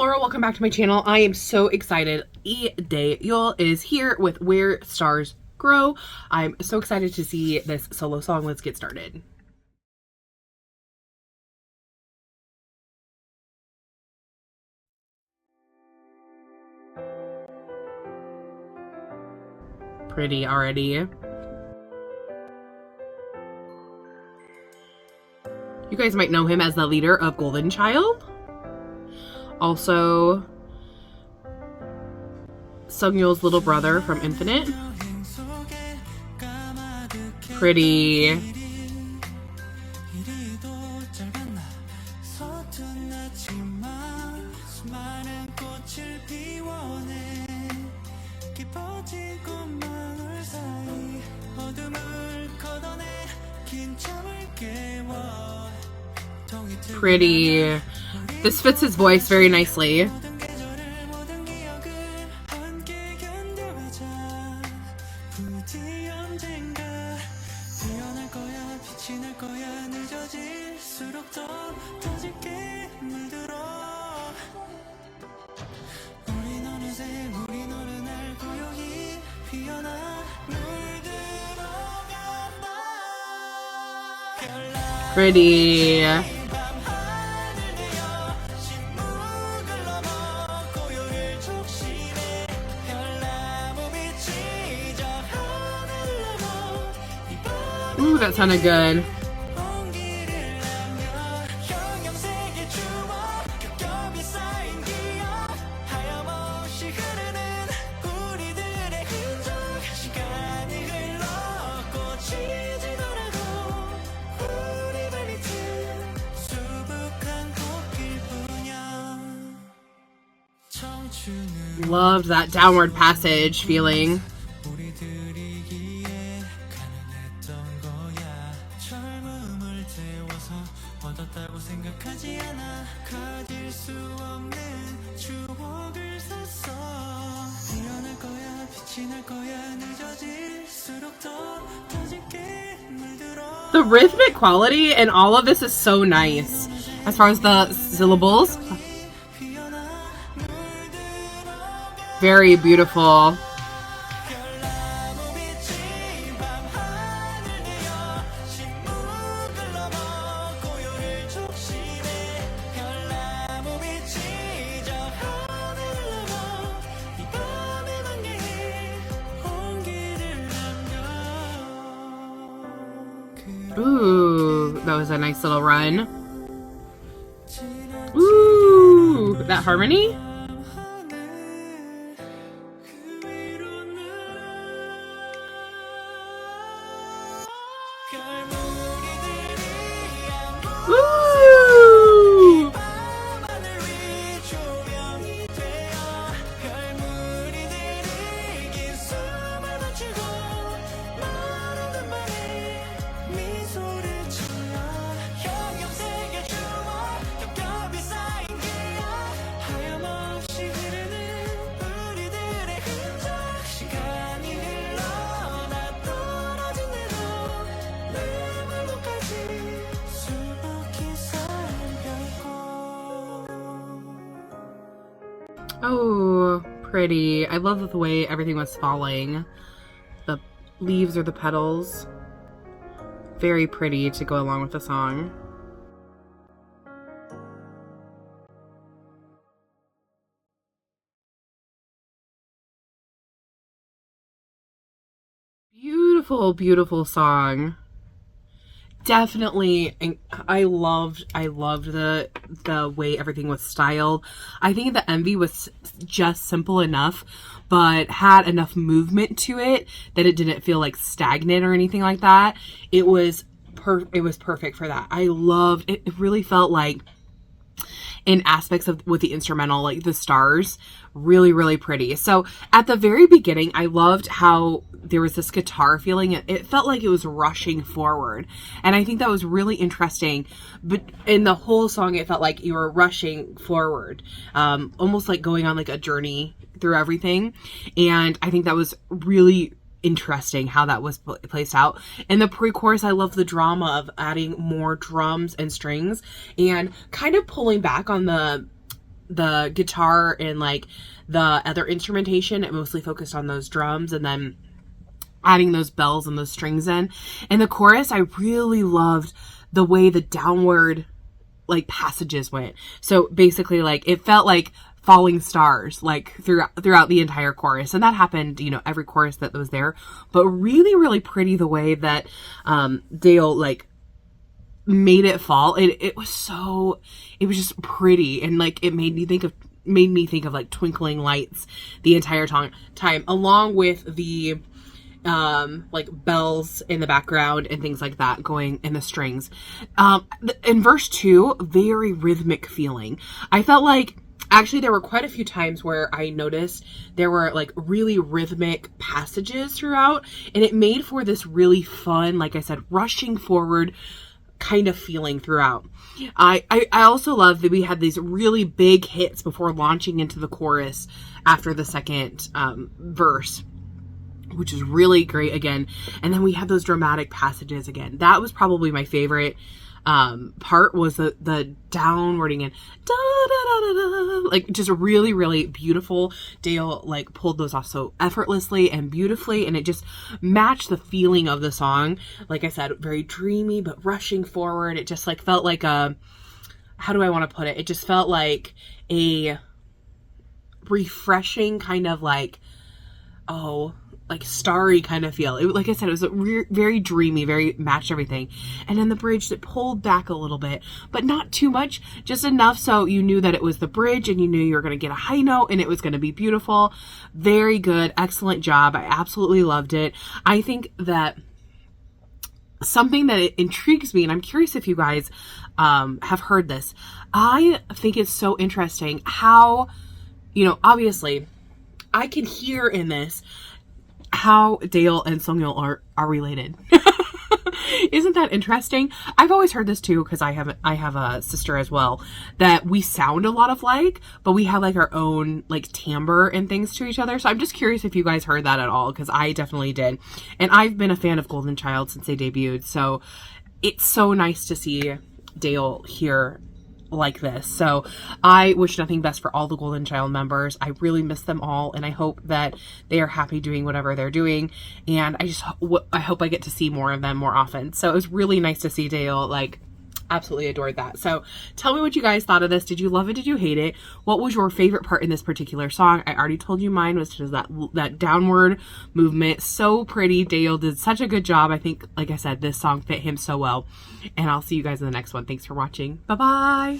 Laura, welcome back to my channel. I am so excited. Daeyeol is here with Where Stars Grow. I'm so excited to see this solo song. Let's get started. Pretty already. You guys might know him as the leader of Golden Child. Also, Sungyeol's little brother from Infinite. Pretty. Pretty. This fits his voice very nicely. Pretty. Ooh, that sounded good. Loved that downward passage feeling. The rhythmic quality in all of this is so nice. As far as the syllables, very beautiful. Ooh, that was a nice little run. Ooh, that harmony. Ooh. Oh, pretty. I love the way everything was falling. The leaves or the petals. Very pretty to go along with the song. Beautiful, beautiful song. Definitely, I loved the way everything was styled. I think the MV was just simple enough, but had enough movement to it that it didn't feel like stagnant or anything like that. It was perfect for that. I loved it. It really felt like, in aspects of with the instrumental, like the stars, really, really pretty. So at the very beginning, I loved how there was this guitar feeling. It felt like it was rushing forward, and I think that was really interesting. But in the whole song, it felt like you were rushing forward, almost like going on like a journey through everything. And I think that was really interesting how that was placed out. In the pre-chorus, I love the drama of adding more drums and strings and kind of pulling back on the the guitar and like the other instrumentation. It mostly focused on those drums and then adding those bells and those strings in. And the chorus, I really loved the way the downward like passages went. So basically like it felt like falling stars like throughout the entire chorus, and that happened, you know, every chorus that was there. But really, really pretty the way that Daeyeol like made it fall. It was just pretty, and like it made me think of like twinkling lights the entire time, along with the like bells in the background and things like that going in the strings. In verse 2, very rhythmic feeling. I felt like actually there were quite a few times where I noticed there were like really rhythmic passages throughout, and it made for this really fun, like I said, rushing forward kind of feeling throughout. I also love that we had these really big hits before launching into the chorus after the second verse, which is really great again. And then we had those dramatic passages again. That was probably my favorite part, was the downwarding and da da da da da, like just really, really beautiful. Daeyeol like pulled those off so effortlessly and beautifully, and it just matched the feeling of the song. Like I said, very dreamy but rushing forward. It just like felt like a, how do I want to put it? It just felt like a refreshing kind of like, like starry kind of feel. Like I said, it was very dreamy, very matched everything. And then the bridge that pulled back a little bit, but not too much, just enough so you knew that it was the bridge and you knew you were going to get a high note and it was going to be beautiful. Very good. Excellent job. I absolutely loved it. I think that something that intrigues me, and I'm curious if you guys have heard this, I think it's so interesting how, you know, obviously I can hear in this how Daeyeol and Seungyeol are related. Isn't that interesting? I've always heard this too, because I have a sister as well, that we sound a lot of like, but we have like our own like timbre and things to each other. So I'm just curious if you guys heard that at all, because I definitely did. And I've been a fan of Golden Child since they debuted, so it's so nice to see Daeyeol here like this. So I wish nothing best for all the Golden Child members. I really miss them all, and I hope that they are happy doing whatever they're doing, and I hope I get to see more of them more often. So it was really nice to see Daeyeol. Like, absolutely adored that. So tell me what you guys thought of this. Did you love it? Did you hate it? What was your favorite part in this particular song? I already told you mine was just that downward movement. So pretty. Daeyeol did such a good job. I think, like I said, this song fit him so well. And I'll see you guys in the next one. Thanks for watching. Bye-bye.